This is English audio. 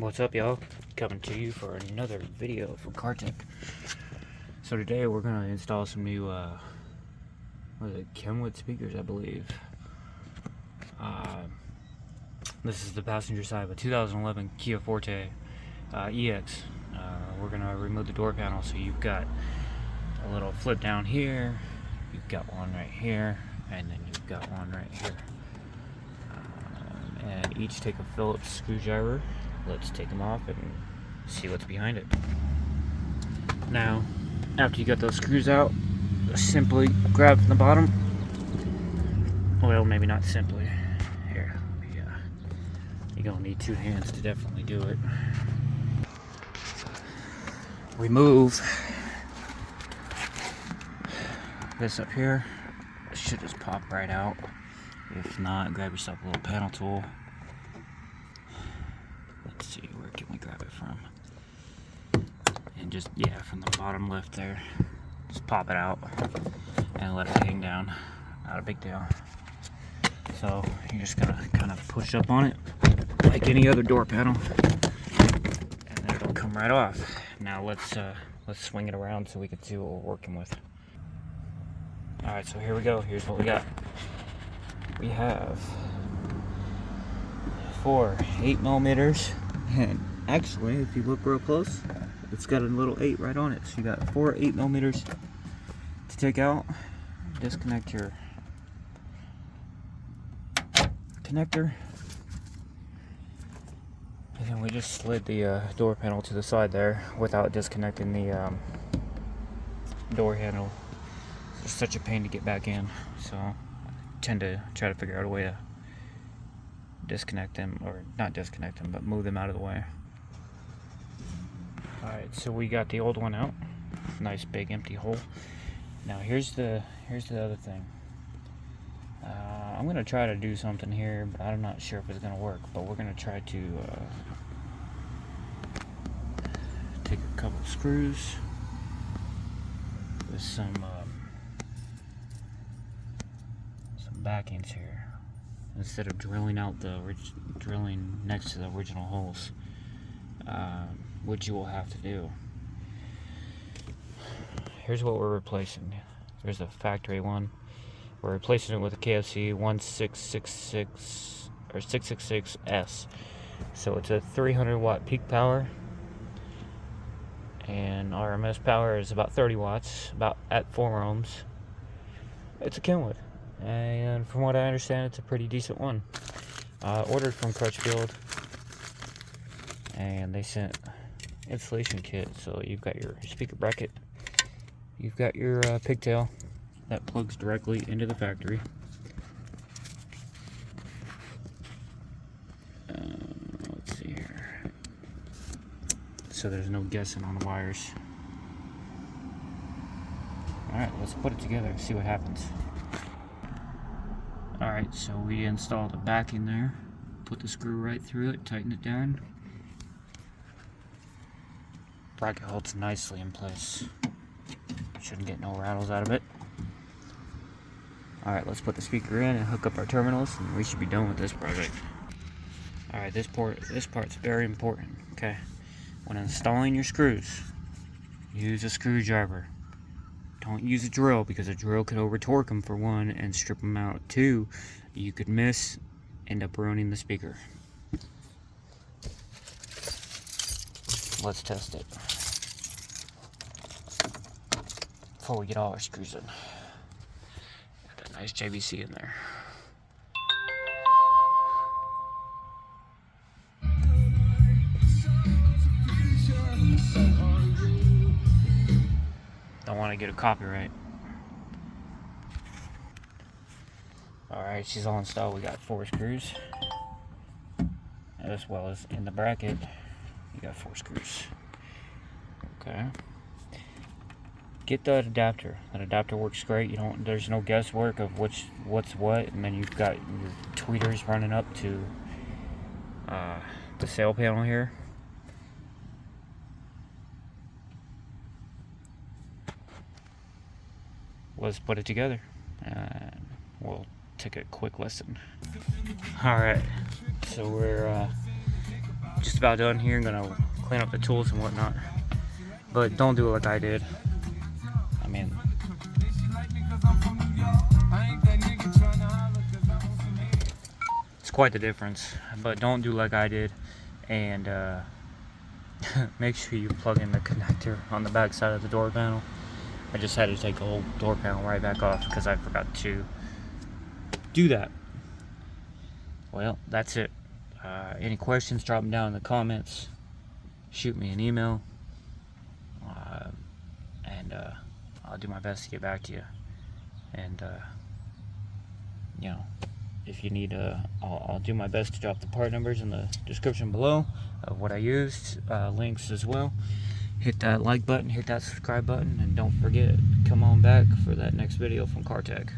What's up, y'all? Coming to you for another video from Cartech. So today we're gonna install some new what is it, Kenwood speakers, I believe. This is the passenger side of a 2011 Kia Forte EX. We're gonna remove the door panel, so you've got a little flip down here, you've got one right here, and then you've got one right here. And each take a Phillips screwdriver. Let's take them off and see what's behind it. Now, after you got those screws out, simply grab from the bottom. Well, maybe not simply. Here, you're gonna need two hands to definitely do it. Remove this up here. It should just pop right out. If not, grab yourself a little panel tool. Let's see, where can we grab it from? And just, from the bottom left there. Just pop it out and let it hang down. Not a big deal. So you're just gonna kind of push up on it like any other door panel, and then it'll come right off. Now let's swing it around so we can see what we're working with. All right, so here we go. Here's what we got. We have 4 8mm, and actually, if you look real close, it's got a little 8 right on it. So you got 4 8mm to take out. Disconnect your connector, and then we just slid the door panel to the side there without disconnecting the door handle. It's such a pain to get back in, so I tend to try to figure out a way to disconnect them, or not disconnect them, but move them out of the way. Alright, so we got the old one out. Nice big empty hole. Now here's the other thing. I'm gonna try to do something here, but I'm not sure if it's gonna work. But we're gonna try to take a couple screws with some backings here, instead of drilling out drilling next to the original holes, which you will have to do. Here's what we're replacing. There's the factory one. We're replacing it with a KFC 1666 or 666S. So it's a 300 watt peak power, and RMS power is about 30 watts, about at 4 ohms. It's a Kenwood, and from what I understand, it's a pretty decent one. Ordered from Crutchfield, and they sent installation kit. So you've got your speaker bracket, you've got your pigtail that plugs directly into the factory. Let's see here. So there's no guessing on the wires. Alright, let's put it together and see what happens. Alright, so we installed the backing there. Put the screw right through it, tighten it down. Bracket holds nicely in place. Shouldn't get no rattles out of it. Alright, let's put the speaker in and hook up our terminals, and we should be done with this project. Alright, this part's very important, okay? When installing your screws, use a screwdriver. Don't use a drill, because a drill could over torque them for one and strip them out. 2, you could miss, end up ruining the speaker. Let's test it before we get all our screws in. Got that nice JVC in there. Don't want to get a copyright. Alright, she's all installed. We got 4 screws, as well as in the bracket you got 4 screws. Okay, get that adapter. That adapter works great. There's no guesswork of what's what, and then you've got your tweeters running up to the sail panel here. Let's put it together, and we'll take a quick listen. Alright, so we're just about done here. I'm gonna clean up the tools and whatnot, but don't do it like I did. I mean, it's quite the difference, but don't do like I did, and make sure you plug in the connector on the back side of the door panel. I just had to take the whole door panel right back off because I forgot to do that. Well, that's it. Any questions, drop them down in the comments. Shoot me an email. And I'll do my best to get back to you. And, you know, if you need, I'll do my best to drop the part numbers in the description below of what I used, links as well. Hit that like button, hit that subscribe button, and don't forget, come on back for that next video from Car Tech.